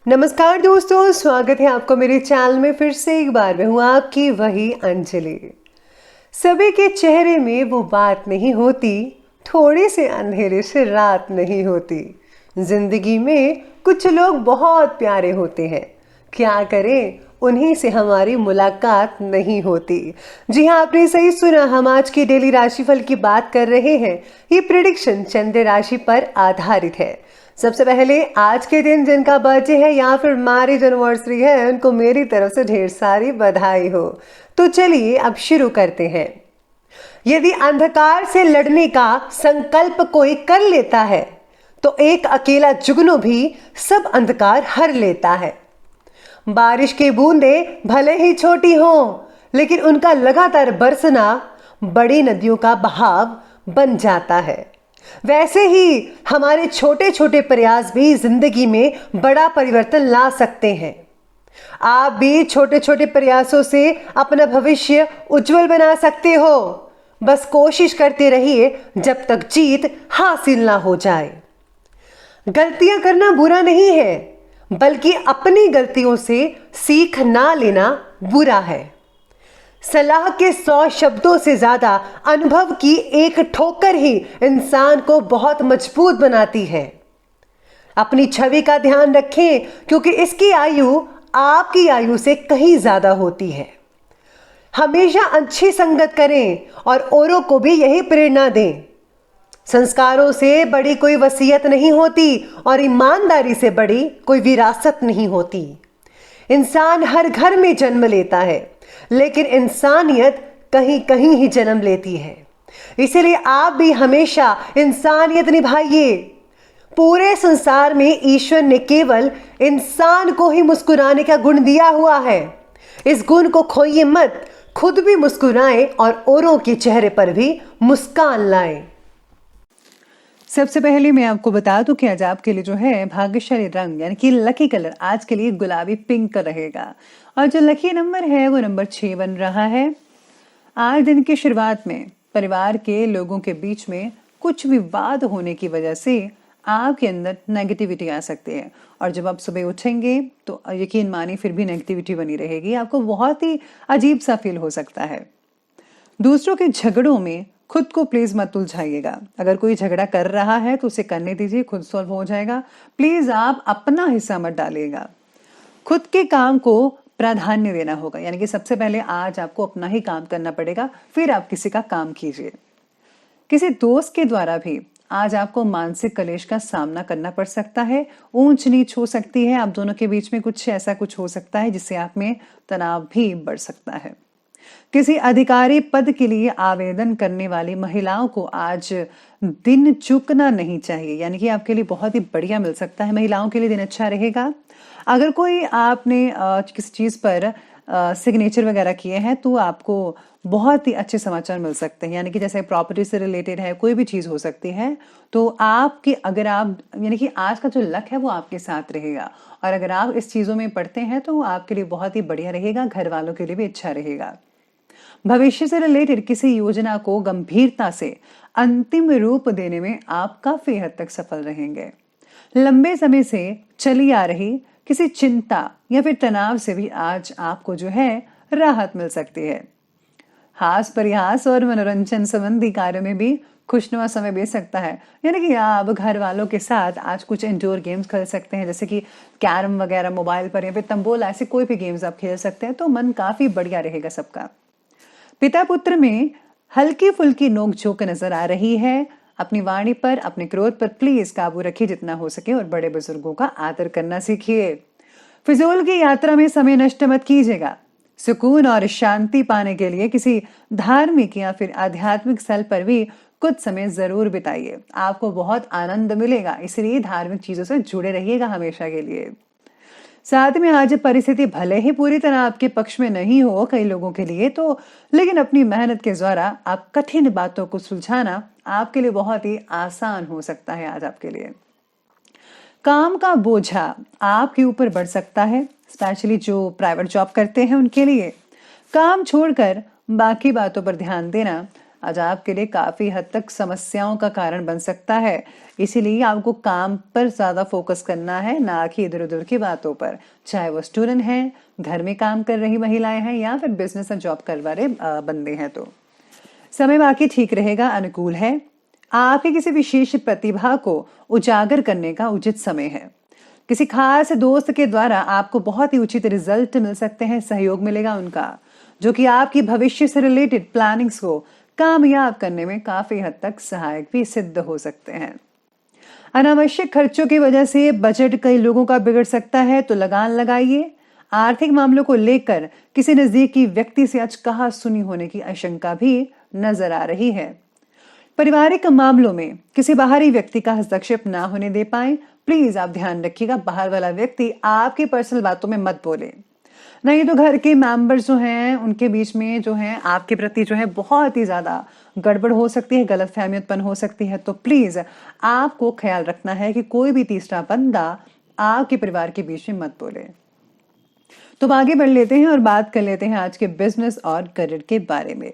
नमस्कार दोस्तों, स्वागत है आपको मेरे चैनल में। फिर से आपको मेरे चैनल में फिर से एक बार मैं हूँ आपकी वही अंजलि। सभी के चेहरे में वो बात नहीं होती, थोड़े से अंधेरे से रात नहीं होती। जिंदगी में कुछ लोग बहुत प्यारे होते हैं, क्या करें उन्हीं से हमारी मुलाकात नहीं होती। जी हाँ, आपने सही सुना, हम आज की डेली राशिफल की बात कर रहे हैं। ये प्रिडिक्शन चंद्र राशि पर आधारित है। सबसे पहले आज के दिन जिनका बर्थडे है या फिर मैरिज एनिवर्सरी है, उनको मेरी तरफ से ढेर सारी बधाई हो। तो चलिए अब शुरू करते हैं। यदि अंधकार से लड़ने का संकल्प कोई कर लेता है तो एक अकेला जुगनू भी सब अंधकार हर लेता है। बारिश की बूंदें भले ही छोटी हों, लेकिन उनका लगातार बरसना बड़ी नदियों का बहाव बन जाता है। वैसे ही हमारे छोटे छोटे प्रयास भी जिंदगी में बड़ा परिवर्तन ला सकते हैं। आप भी छोटे छोटे प्रयासों से अपना भविष्य उज्जवल बना सकते हो। बस कोशिश करते रहिए जब तक जीत हासिल ना हो जाए। गलतियां करना बुरा नहीं है, बल्कि अपनी गलतियों से सीख ना लेना बुरा है। सलाह के 100 शब्दों से ज्यादा अनुभव की एक ठोकर ही इंसान को बहुत मजबूत बनाती है। अपनी छवि का ध्यान रखें, क्योंकि इसकी आयु आपकी आयु से कहीं ज्यादा होती है। हमेशा अच्छी संगत करें और औरों को भी यही प्रेरणा दें। संस्कारों से बड़ी कोई वसीयत नहीं होती और ईमानदारी से बड़ी कोई विरासत नहीं होती। इंसान हर घर में जन्म लेता है, लेकिन इंसानियत कहीं कहीं ही जन्म लेती है। इसलिए आप भी हमेशा इंसानियत निभाइए। पूरे संसार में ईश्वर ने केवल इंसान को ही मुस्कुराने का गुण दिया हुआ है। इस गुण को खोइए मत, खुद भी मुस्कुराएं और औरों के चेहरे पर भी मुस्कान लाएं। सबसे पहले मैं आपको बता दूं कि आज आपके लिए जो है भाग्यशाली रंग यानी कि लकी कलर आज के लिए गुलाबी पिंक रहेगा, और जो लकी नंबर है वो नंबर 6 बन रहा है। आज दिन की शुरुआत में परिवार के लोगों के बीच में कुछ विवाद होने की वजह से आपके अंदर नेगेटिविटी आ सकती है, और जब आप सुबह उठेंगे तो यकीन मानिए फिर भी नेगेटिविटी बनी रहेगी। आपको बहुत ही अजीब सा फील हो सकता है। दूसरों के झगड़ों में खुद को प्लीज मत उलझाइएगा। अगर कोई झगड़ा कर रहा है तो उसे करने दीजिए, खुद सॉल्व हो जाएगा। प्लीज आप अपना हिस्सा मत डालिएगा। खुद के काम को प्राधान्य देना होगा, यानी कि सबसे पहले आज आपको अपना ही काम करना पड़ेगा, फिर आप किसी का काम कीजिए। किसी दोस्त के द्वारा भी आज आपको मानसिक कलेश का सामना करना पड़ सकता है। ऊंच नीच हो सकती है, आप दोनों के बीच में कुछ ऐसा कुछ हो सकता है जिससे आप में तनाव भी बढ़ सकता है। किसी अधिकारी पद के लिए आवेदन करने वाली महिलाओं को आज दिन चूकना नहीं चाहिए, यानी कि आपके लिए बहुत ही बढ़िया मिल सकता है। महिलाओं के लिए दिन अच्छा रहेगा। अगर कोई आपने किसी चीज पर सिग्नेचर वगैरह किए हैं तो आपको बहुत ही अच्छे समाचार मिल सकते हैं, यानी कि जैसे प्रॉपर्टी से रिलेटेड है, कोई भी चीज हो सकती है। तो आपकी अगर आप यानी कि आज का जो लक है वो आपके साथ रहेगा, और अगर आप इस चीजों में पढ़ते हैं तो आपके लिए बहुत ही बढ़िया रहेगा, घर वालों के लिए भी अच्छा रहेगा। भविष्य से रिलेटेड किसी योजना को गंभीरता से अंतिम रूप देने में आप काफी हद तक सफल रहेंगे। लंबे समय से चली आ रही किसी चिंता या फिर तनाव से भी आज आपको जो है राहत मिल सकती है। हास परिहास और मनोरंजन संबंधी कार्यों में भी खुशनुमा समय बीत सकता है, यानी कि आप घर वालों के साथ आज कुछ इंडोर गेम्स खेल सकते हैं, जैसे कि कैरम वगैरह मोबाइल पर, या फिर तंबोला, ऐसे कोई भी गेम्स आप खेल सकते हैं। तो मन काफी बढ़िया रहेगा सबका। पिता पुत्र में हल्की फुल्की नोकझोंक नजर आ रही है। अपनी वाणी पर, अपने क्रोध पर प्लीज काबू रखिए जितना हो सके, और बड़े बुजुर्गों का आदर करना सीखिए। फिजूल की यात्रा में समय नष्ट मत कीजिएगा। सुकून और शांति पाने के लिए किसी धार्मिक या फिर आध्यात्मिक स्थल पर भी कुछ समय जरूर बिताइए, आपको बहुत आनंद मिलेगा। इसलिए धार्मिक चीजों से जुड़े रहिएगा हमेशा के लिए। साथ में आज परिस्थिति भले ही पूरी तरह आपके पक्ष में नहीं हो कई लोगों के लिए तो, लेकिन अपनी मेहनत के द्वारा आप कठिन बातों को सुलझाना आपके लिए बहुत ही आसान हो सकता है आज आपके लिए। काम का बोझा आपके ऊपर बढ़ सकता है, स्पेशली जो प्राइवेट जॉब करते हैं उनके लिए। काम छोड़कर बाकी बातों पर ध्यान देना आज आपके लिए काफी हद तक समस्याओं का कारण बन सकता है। इसीलिए आपको काम पर ज्यादा फोकस करना है, ना कि इधर उधर की बातों पर। चाहे वो स्टूडेंट हैं, घर में काम कर रही महिलाएं हैं, या फिर बिजनेस और जॉब करवा रहे बंदे हैं। तो समय बाकी ठीक रहेगा, अनुकूल है। आपके किसी विशेष प्रतिभा को उजागर करने का उचित समय है। किसी खास दोस्त के द्वारा आपको बहुत ही उचित रिजल्ट मिल सकते हैं, सहयोग मिलेगा उनका, जो कि आपकी भविष्य से रिलेटेड प्लानिंग्स को कामयाब करने में काफी हद तक सहायक भी सिद्ध हो सकते हैं। अनावश्यक खर्चों की वजह से बजट कई लोगों का बिगड़ सकता है, तो लगान लगाइए। आर्थिक मामलों को लेकर किसी नजदीकी व्यक्ति से आज कहा सुनी होने की आशंका भी नजर आ रही है। पारिवारिक मामलों में किसी बाहरी व्यक्ति का हस्तक्षेप ना होने दे पाए, प्लीज आप ध्यान रखिएगा। बाहर वाला व्यक्ति आपकी पर्सनल बातों में मत बोले, नहीं तो घर के मेंबर्स जो हैं उनके बीच में जो है आपके प्रति जो है बहुत ही ज्यादा गड़बड़ हो सकती है, गलतफहमी उत्पन्न हो सकती है। तो प्लीज आपको ख्याल रखना है कि कोई भी तीसरा बंदा आपके परिवार के बीच में मत बोले। तो आगे बढ़ लेते हैं और बात कर लेते हैं आज के बिजनेस और करियर के बारे में।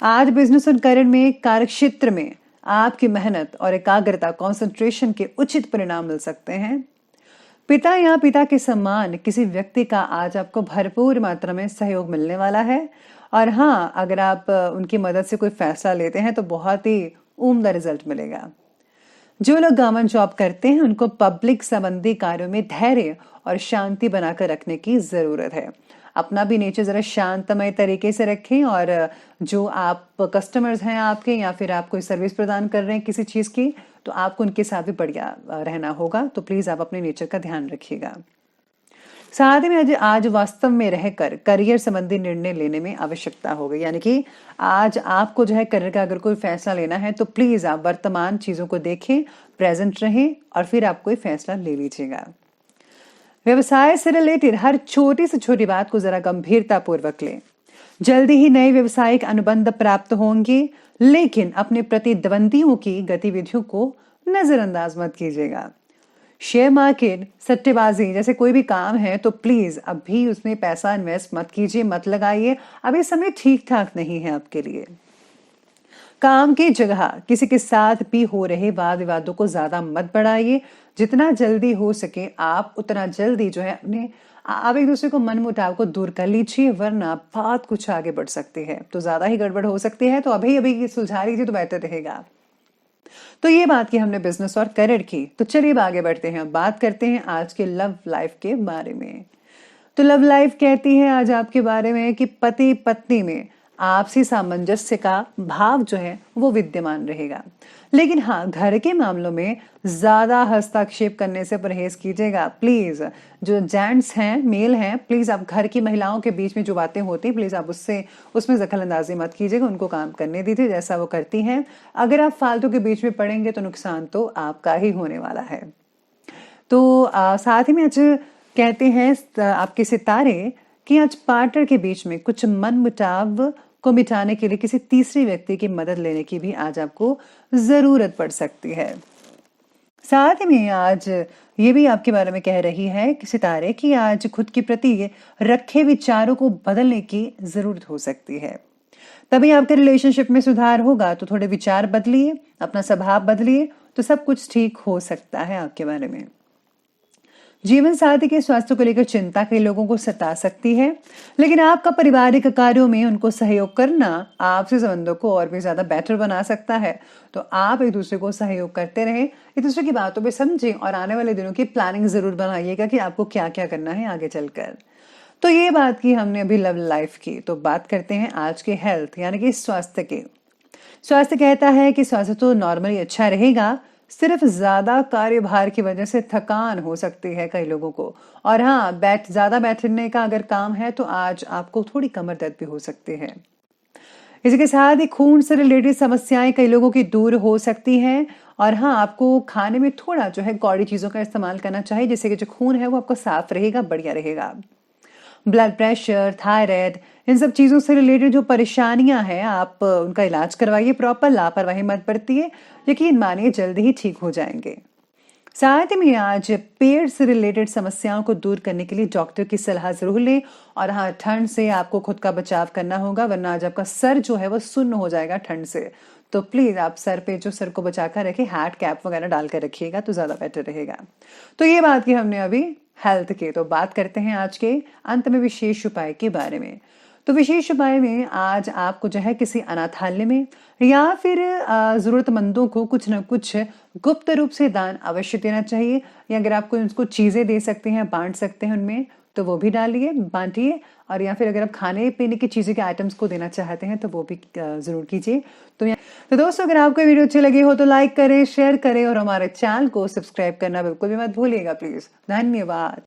आज बिजनेस और करियर में, कार्यक्षेत्र में आपकी मेहनत और एकाग्रता, कंसंट्रेशन के उचित परिणाम मिल सकते हैं। पिता या पिता के समान किसी व्यक्ति का आज आपको भरपूर मात्रा में सहयोग मिलने वाला है। और हाँ, अगर आप उनकी मदद से कोई फैसला लेते हैं तो बहुत ही उम्दा रिजल्ट मिलेगा। जो लोग गवर्नमेंट जॉब करते हैं उनको पब्लिक संबंधी कार्यों में धैर्य और शांति बनाकर रखने की जरूरत है। अपना भी नेचर जरा शांतमय तरीके से रखें, और जो आप कस्टमर्स हैं आपके, या फिर आप कोई सर्विस प्रदान कर रहे हैं किसी चीज की, तो आपको उनके साथ भी बढ़िया रहना होगा। तो प्लीज आप अपने नेचर का ध्यान रखिएगा। साथ ही में आज वास्तव में रहकर करियर संबंधी निर्णय लेने में आवश्यकता होगी, यानी कि आज आपको जो है करियर का अगर कोई फैसला लेना है तो प्लीज आप वर्तमान चीजों को देखें, प्रेजेंट रहें, और फिर आप कोई फैसला ले लीजिएगा। व्यवसाय से रिलेटेड हर छोटी से छोटी बात को जरा गंभीरता पूर्वक लें। जल्दी ही नए व्यवसायिक अनुबंध प्राप्त होंगे, लेकिन अपने प्रतिद्वंदियों की गतिविधियों को नजरअंदाज मत कीजिएगा। शेयर मार्केट, सट्टेबाजी जैसे कोई भी काम है तो प्लीज अभी उसमें पैसा इन्वेस्ट मत कीजिए, मत लगाइए। अभी समय ठीक ठाक नहीं है आपके लिए। काम की जगह किसी के साथ भी हो रहे वाद विवादों को ज्यादा मत बढ़ाइए। जितना जल्दी हो सके आप उतना जल्दी जो है आप एक दूसरे को मनमुटाव को दूर कर लीजिए, वरना बात कुछ आगे बढ़ सकती है, तो ज्यादा ही गड़बड़ हो सकती है। तो अभी सुलझा लीजिए तो बेहतर रहेगा। तो ये बात की हमने बिजनेस और करियर की। तो चलिए आगे बढ़ते हैं, बात करते हैं आज के लव लाइफ के बारे में। तो लव लाइफ कहती है आज आपके बारे में कि पति पत्नी में आपसी सामंजस्य का भाव जो है वो विद्यमान रहेगा। लेकिन हाँ, घर के मामलों में ज्यादा हस्तक्षेप करने से परहेज कीजिएगा प्लीज। जो जेंट्स हैं, मेल हैं, प्लीज आप घर की महिलाओं के बीच में जो बातें होती हैं प्लीज आप उसमें दखल अंदाजी मत कीजिएगा, उनको काम करने दीजिए जैसा वो करती हैं। अगर आप फालतू के बीच में पड़ेंगे तो नुकसान तो आपका ही होने वाला है। तो साथ ही में आज कहते हैं आपके सितारे कि आज पार्टनर के बीच में कुछ मनमुटाव को मिटाने के लिए किसी तीसरे व्यक्ति की मदद लेने की भी आज आपको जरूरत पड़ सकती है। साथ ही में आज ये भी आपके बारे में कह रही है कि सितारे कि आज खुद के प्रति रखे विचारों को बदलने की जरूरत हो सकती है, तभी आपके रिलेशनशिप में सुधार होगा। तो थोड़े विचार बदलिए, अपना स्वभाव बदलिए, तो सब कुछ ठीक हो सकता है आपके बारे में। जीवन साथी के स्वास्थ्य को लेकर चिंता कई लोगों को सता सकती है, लेकिन आपका पारिवारिक कार्यों में उनको सहयोग करना आपसे संबंधों को और भी ज्यादा बेटर बना सकता है। तो आप एक दूसरे को सहयोग करते रहें, एक दूसरे की बातों पे समझें, और आने वाले दिनों की प्लानिंग जरूर बनाइएगा कि आपको क्या क्या करना है आगे चलकर। तो ये बात की हमने अभी लव लाइफ की। तो बात करते हैं आज के हेल्थ यानी कि स्वास्थ्य के। स्वास्थ्य कहता है कि स्वास्थ्य तो नॉर्मली अच्छा रहेगा, सिर्फ ज्यादा कार्यभार की वजह से थकान हो सकती है कई लोगों को। और हाँ, ज्यादा बैठने का अगर काम है तो आज आपको थोड़ी कमर दर्द भी हो सकती है। इसी के साथ ही खून से रिलेटेड समस्याएं कई लोगों की दूर हो सकती हैं। और हाँ, आपको खाने में थोड़ा जो है कौड़ी चीजों का इस्तेमाल करना चाहिए, जिससे कि जो खून है वो आपका साफ रहेगा, बढ़िया रहेगा। ब्लड प्रेशर, थायराइड, इन सब चीजों से रिलेटेड जो परेशानियां हैं आप उनका इलाज करवाइए प्रॉपर, लापरवाही मत बरतिए, यकीन मानिए जल्दी ही ठीक हो जाएंगे। साथ ही में आज पेट से रिलेटेड समस्याओं को दूर करने के लिए डॉक्टर की सलाह जरूर लें। और हाँ, ठंड से आपको खुद का बचाव करना होगा, वरना आज आपका सर जो है वो सुन्न हो जाएगा ठंड से। तो प्लीज आप सर को बचा कर रखें, हैट कैप वगैरह डाल कर रखिएगा तो ज्यादा बेटर रहेगा। तो ये बात की हमने अभी हेल्थ के। तो बात करते हैं आज के अंत में विशेष उपाय के बारे में। तो विशेष उपाय में आज आपको जो है किसी अनाथालय में या फिर जरूरतमंदों को कुछ न कुछ गुप्त रूप से दान अवश्य देना चाहिए। या अगर आप कोई उनको चीजें दे सकते हैं, बांट सकते हैं उनमें, तो वो भी डालिए, बांटिए। और या फिर अगर आप खाने पीने की चीजें के आइटम्स को देना चाहते हैं तो वो भी जरूर कीजिए। तो दोस्तों, अगर आपको वीडियो अच्छी लगी हो तो लाइक करें, शेयर करें और हमारे चैनल को सब्सक्राइब करना बिल्कुल भी मत भूलिएगा प्लीज। धन्यवाद।